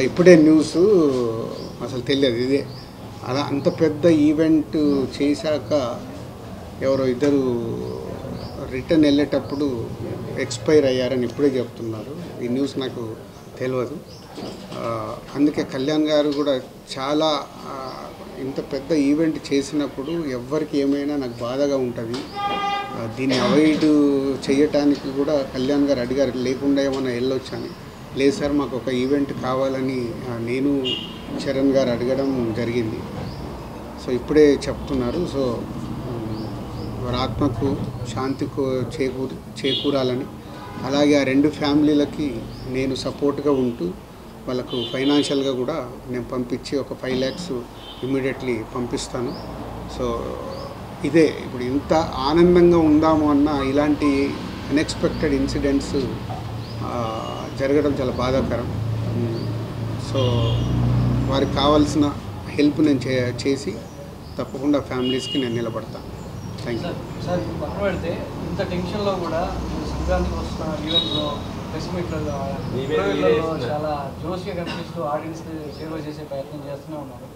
ఇప్పుడే న్యూస్ అసలు తెలియదు ఇదే. అలా అంత పెద్ద ఈవెంట్ చేశాక ఎవరో ఇద్దరు రిటర్న్ వెళ్ళేటప్పుడు ఎక్స్పైర్ అయ్యారని ఇప్పుడే చెప్తున్నారు. ఈ న్యూస్ నాకు తెలియదు. అందుకే కళ్యాణ్ గారు కూడా చాలా ఇంత పెద్ద ఈవెంట్ చేసినప్పుడు ఎవరికి ఏమైనా నాకు బాధగా ఉంటుంది. దీన్ని అవాయిడ్ చేయటానికి కూడా కళ్యాణ్ గారు అడిగారు, లేకుండా ఏమైనా వెళ్ళొచ్చని. లేదు సార్, మాకు ఒక ఈవెంట్ కావాలని నేను చరణ్ గారు అడగడం జరిగింది. సో ఇప్పుడే చెప్తున్నారు. సో వారి ఆత్మకు శాంతి చేకూరాలని, అలాగే ఆ రెండు ఫ్యామిలీలకి నేను సపోర్ట్గా ఉంటూ వాళ్ళకు ఫైనాన్షియల్గా కూడా నేను పంపించి ఒక 5 lakhs ఇమ్మీడియట్లీ పంపిస్తాను. సో ఇదే ఇప్పుడు ఇంత ఆనందంగా ఉందాము అన్న ఇలాంటి అన్ఎక్స్పెక్టెడ్ ఇన్సిడెంట్స్ జరగడం చాలా బాధాకరం. సో వారికి కావాల్సిన హెల్ప్ నేను చేసి తప్పకుండా ఫ్యామిలీస్కి నేను నిలబడతాను. Thank you sir. పక్కన పెడితే ఇంత టెన్షన్లో కూడా సంక్రాంతికి వస్తున్న ఈవెంట్లో ప్రెస్ మీట్లలో చాలా జోష్గా కనిపిస్తూ ఆడియన్స్ని సేవ చేసే ప్రయత్నం చేస్తూనే ఉన్నారు.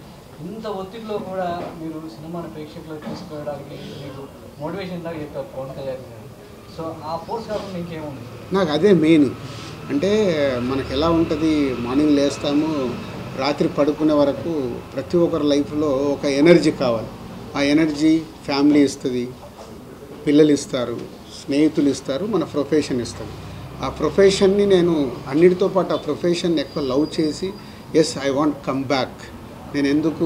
ఇంత ఒత్తిడిలో కూడా మీరు సినిమాను ప్రేక్షకులకు తీసుకురావడానికి మీకు మోటివేషన్ దాకా చెప్పారు పవన్ కళ్యాణ్ గారు. సో ఆ ఫోర్స్ కాకుండా ఇంకేముంది? నాకు అదే మెయిన్. అంటే మనకు ఎలా ఉంటుంది, మార్నింగ్ లేస్తాము, రాత్రి పడుకునే వరకు ప్రతి ఒక్కరి లైఫ్లో ఒక ఎనర్జీ కావాలి. ఆ ఎనర్జీ ఫ్యామిలీ ఇస్తుంది, పిల్లలు ఇస్తారు, స్నేహితులు ఇస్తారు, మన ప్రొఫెషన్ ఇస్తుంది. ఆ ప్రొఫెషన్ని నేను అన్నిటితో పాటు ఆ ప్రొఫెషన్ ఎక్కువ లవ్ చేసి yes I want come back. నేను ఎందుకు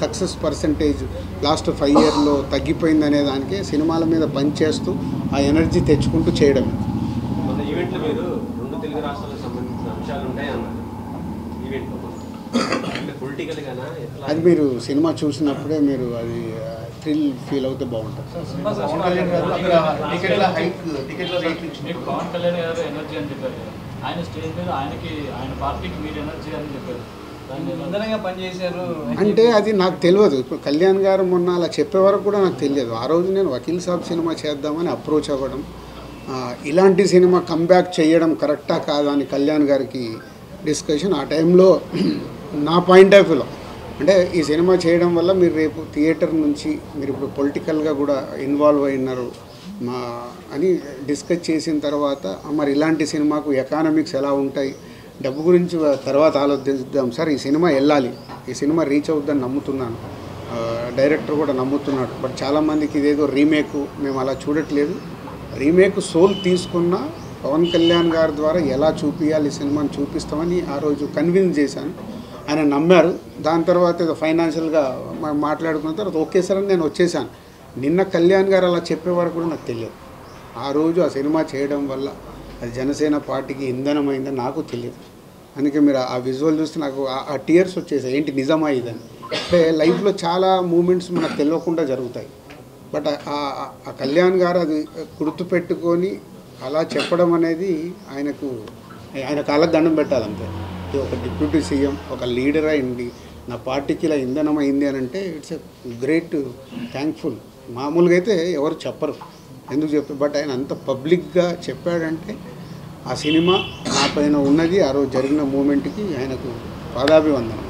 సక్సెస్ పర్సంటేజ్ లాస్ట్ 5 yearsలో తగ్గిపోయింది అనే దానికి సినిమాల మీద పనిచేస్తూ ఆ ఎనర్జీ తెచ్చుకుంటూ చేయడం. మన ఈవెంట్లో మీరు 2 తెలుగు రాష్ట్రాలకు సంబంధించిన అంశాలు ఉంటాయన్నారు. ఈవెంట్లో పొలిటికల్గానా అది మీరు సినిమా చూసినప్పుడే మీరు అది థ్రిల్ ఫీల్ అవుతే బాగుంటుంది. పవన్ కళ్యాణ్ గారు ఎనర్జీ అని చెప్పారు. ఆయన స్టేజ్ మీద ఆయన పార్టీకి మీరు ఎనర్జీ అని చెప్పారు. అందరంగా పనిచేశారు అంటే అది నాకు తెలియదు. ఇప్పుడు కళ్యాణ్ గారు మొన్న అలా చెప్పే వరకు కూడా నాకు తెలియదు. ఆ రోజు నేను వకీల్ సాబ్ సినిమా చేద్దామని అప్రోచ్ అవ్వడం, ఇలాంటి సినిమా కంబ్యాక్ చేయడం కరెక్టా కాదా అని కళ్యాణ్ గారికి డిస్కషన్. ఆ టైంలో నా పాయింట్ ఆఫ్ వ్యూలో అంటే ఈ సినిమా చేయడం వల్ల మీరు రేపు థియేటర్ నుంచి మీరు ఇప్పుడు పొలిటికల్గా కూడా ఇన్వాల్వ్ అయినారు అని డిస్కస్ చేసిన తర్వాత, మరి ఇలాంటి సినిమాకు ఎకానమిక్స్ ఎలా ఉంటాయి, డబ్బు గురించి తర్వాత ఆలోచిద్దాం సార్, ఈ సినిమా వెళ్ళాలి, ఈ సినిమా రీచ్ అవుద్దని నమ్ముతున్నాను, డైరెక్టర్ కూడా నమ్ముతున్నాడు. బట్ చాలామందికి ఇదేదో రీమేక్, మేము అలా చూడట్లేదు. రీమేక్ సోల్ తీసుకున్న పవన్ కళ్యాణ్ గారి ద్వారా ఎలా చూపించాలి ఈ సినిమాని చూపిస్తామని ఆ రోజు కన్విన్స్ చేశాను. ఆయన నమ్మారు. దాని తర్వాత ఏదో ఫైనాన్షియల్గా మాట్లాడుకున్న తర్వాత ఓకే సార్ అని నేను వచ్చేసాను. నిన్న కళ్యాణ్ గారు అలా చెప్పే వరకు కూడా నాకు తెలియదు. ఆ రోజు ఆ సినిమా చేయడం వల్ల అది జనసేన పార్టీకి ఇంధనమైందని నాకు తెలియదు. అందుకే మీరు ఆ విజువల్ చూస్తే నాకు ఆ టీయర్స్ వచ్చేసాయి. ఏంటి నిజమా ఇదని? అంటే లైఫ్లో చాలా మూమెంట్స్ మనకు తెలియకుండా జరుగుతాయి. బట్ ఆ కళ్యాణ్ గారు అది గుర్తుపెట్టుకొని అలా చెప్పడం అనేది ఆయన కాళ్ళకు దండం పెట్టాలంతే. ఒక డిప్యూటీ సీఎం, ఒక లీడర్ అయింది, నా పార్టీకి ఇలా ఇంధనం అయింది అని అంటే ఇట్స్ ఎ గ్రేట్ థ్యాంక్ఫుల్. మామూలుగా అయితే ఎవరు చెప్పరు, ఎందుకు చెప్పారు. బట్ ఆయన అంత పబ్లిక్గా చెప్పాడంటే ఆ సినిమా నా పైన ఉన్నది, ఆ రోజు జరిగిన మూమెంట్కి ఆయనకు పాదాభివందనం.